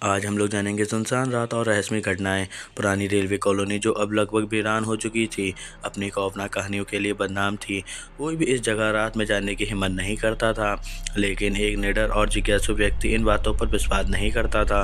आज हम लोग जानेंगे सुनसान रात और रहस्यमय घटनाएं। पुरानी रेलवे कॉलोनी जो अब लगभग वीरान हो चुकी थी, अपनी खौफनाक कहानियों के लिए बदनाम थी। कोई भी इस जगह रात में जाने की हिम्मत नहीं करता था, लेकिन एक निडर और जिज्ञासु व्यक्ति इन बातों पर विश्वास नहीं करता था।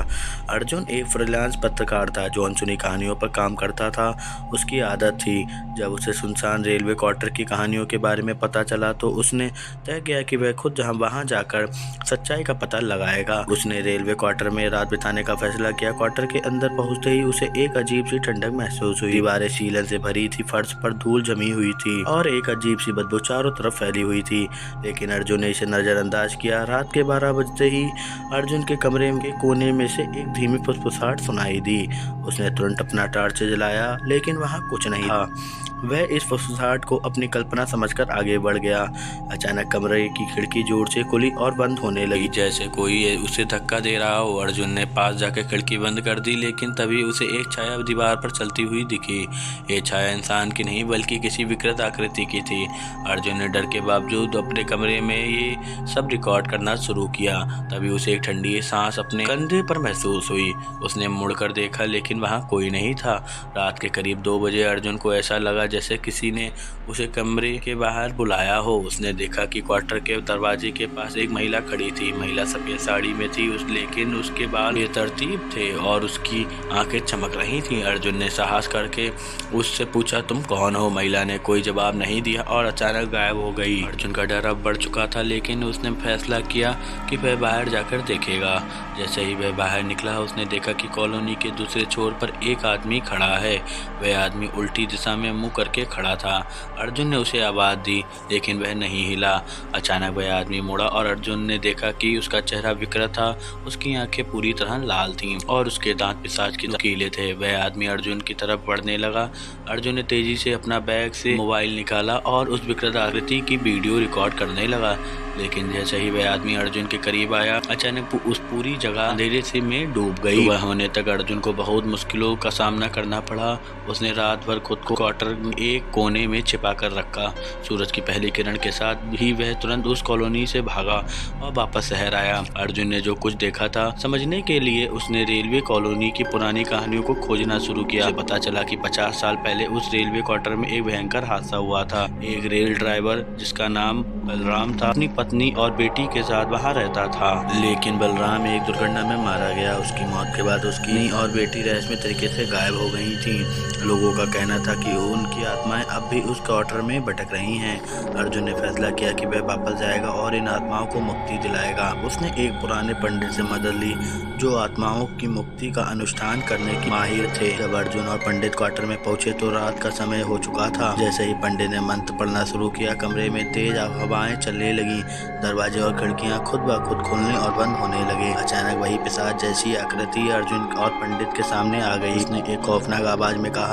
अर्जुन एक फ्रीलांस पत्रकार था जो अनसुनी कहानियों पर काम करता था। उसकी आदत थी, जब उसे सुनसान रेलवे क्वार्टर की कहानियों के बारे में पता चला तो उसने तय किया कि वह खुद वहां जाकर सच्चाई का पता लगाएगा। उसने रेलवे क्वार्टर में रात बिताने का फैसला किया। क्वार्टर के अंदर पहुंचते ही उसे एक अजीब सी ठंडक महसूस हुई। दीवारें सीलन से भरी थी, फर्श पर धूल जमी हुई थी और एक अजीब सी बदबू चारों तरफ फैली हुई थी, लेकिन अर्जुन ने इसे नजरअंदाज किया। रात के 12 बजते ही अर्जुन के कमरे के कोने में से एक धीमी फुसफुसाहट सुनाई दी। उसने तुरंत अपना टॉर्च जलाया, लेकिन वहां कुछ नहीं था। वह इस फुसफुसाहट को अपनी कल्पना समझकर आगे बढ़ गया। अचानक कमरे की खिड़की जोर से खुली और बंद होने लगी, जैसे कोई उसे धक्का दे रहा हो। अर्जुन ने पास जाकर खिड़की बंद कर दी, लेकिन तभी उसे एक छाया दीवार पर चलती हुई दिखी। ये छाया इंसान की नहीं बल्कि किसी विकृत आकृति की थी। अर्जुन ने डर के बावजूद अपने कमरे में ये सब रिकॉर्ड करना शुरू किया। तभी उसे एक ठंडी सांस अपने कंधे पर महसूस हुई। उसने मुड़कर देखा, लेकिन वहाँ कोई नहीं था। रात के करीब 2 बजे अर्जुन को ऐसा लगा जैसे किसी ने उसे कमरे के बाहर बुलाया हो। उसने देखा कि क्वार्टर के दरवाजे के पास एक महिला खड़ी थी। महिला सफेद साड़ी में थी, लेकिन उसके बाल बेतरतीब थे और उसकी आंखें चमक रही थीं। अर्जुन ने साहस करके उससे पूछा, तुम कौन हो? महिला ने कोई जवाब नहीं दिया और अचानक गायब हो गई। अर्जुन का डर अब बढ़ चुका था, लेकिन उसने फैसला किया कि वह बाहर जाकर देखेगा। जैसे ही वह बाहर निकला, उसने देखा कि कॉलोनी के दूसरे छोर पर एक आदमी खड़ा है। वह आदमी उल्टी दिशा में मुंह करके खड़ा था। अर्जुन ने उसे आवाज दी, लेकिन वह नहीं हिला। अचानक वह आदमी मुड़ा और अर्जुन ने देखा कि उसका चेहरा विकृत था। उसकी आंखें पूरी तरह लाल थीं और उसके दांत पिशाच की नुकीले थे। वह आदमी अर्जुन की तरफ बढ़ने लगा। अर्जुन ने तेजी से अपना बैग से मोबाइल निकाला और उस विकृत आकृति की वीडियो रिकॉर्ड करने लगा, लेकिन जैसे ही वह आदमी अर्जुन के करीब आया, अचानक उस पूरी जगह अंधेरे से में डूब गई। सुबह होने तक अर्जुन को बहुत मुश्किलों का सामना करना पड़ा। उसने रात भर खुद को क्वार्टर एक कोने में छिपा कर रखा। सूरज की पहली किरण के साथ ही वह तुरंत उस कॉलोनी से भागा और वापस शहर आया। अर्जुन ने जो कुछ देखा था समझने के लिए उसने रेलवे कॉलोनी की पुरानी कहानियों को खोजना शुरू किया। पता चला कि 50 साल पहले उस रेलवे क्वार्टर में एक भयंकर हादसा हुआ था। एक रेल ड्राइवर जिसका नाम बलराम था, अपनी पत्नी और बेटी के साथ वहां रहता था, लेकिन बलराम एक दुर्घटना में मारा गया। उसकी मौत के बाद उसकी और बेटी रहस्यमय तरीके से गायब हो गई थी। लोगों का कहना था कि उनकी आत्माएं अब भी उस क्वार्टर में भटक रही हैं। अर्जुन ने फैसला किया कि वह वापस जाएगा और इन आत्माओं को मुक्ति दिलाएगा। उसने एक पुराने पंडित से मदद ली जो आत्माओं की मुक्ति का अनुष्ठान करने के माहिर थे। जब अर्जुन और पंडित क्वार्टर में पहुंचे तो रात का समय हो चुका था। जैसे ही पंडित ने मंत्र पढ़ना शुरू किया, कमरे में तेज हवाएं चलने लगी। दरवाजे और खिड़कियां खुद ब खुद खुलने और बंद होने लगे। अचानक वही पिशाच जैसी आकृति अर्जुन और पंडित के सामने आ गई। उसने एक खौफनाक आवाज में कहा,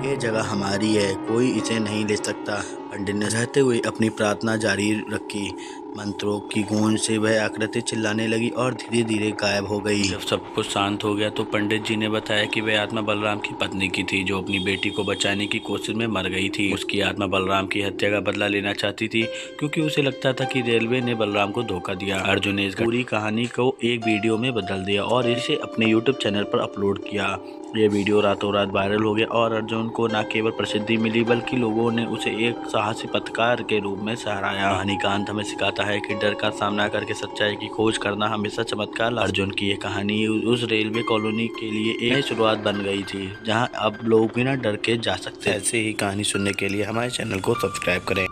ये जगह हमारी है, कोई इसे नहीं ले सकता। पंडित ने सहते हुए अपनी प्रार्थना जारी रखी। मंत्रों की गूंज से वह आकृति चिल्लाने लगी और धीरे धीरे गायब हो गई। जब सब कुछ शांत हो गया तो पंडित जी ने बताया कि वह आत्मा बलराम की पत्नी की थी, जो अपनी बेटी को बचाने की कोशिश में मर गई थी। उसकी आत्मा बलराम की हत्या का बदला लेना चाहती थी, क्योंकि उसे लगता था कि रेलवे ने बलराम को धोखा दिया। अर्जुन ने इस पूरी कहानी को एक वीडियो में बदल दिया और इसे अपने यूट्यूब चैनल पर अपलोड किया। ये वीडियो रातों रात वायरल हो गया और अर्जुन को न केवल प्रसिद्धि मिली, बल्कि लोगों ने उसे एक साहसी पत्रकार के रूप में सराहा। कहानी का अंत हमें सिखाता है कि डर का सामना करके सच्चाई की खोज करना हमेशा चमत्कार। अर्जुन की ये कहानी उस रेलवे कॉलोनी के लिए एक नई शुरुआत बन गई थी, जहां अब लोग बिना डर के जा सकते हैं। ऐसे ही कहानी सुनने के लिए हमारे चैनल को सब्सक्राइब करें।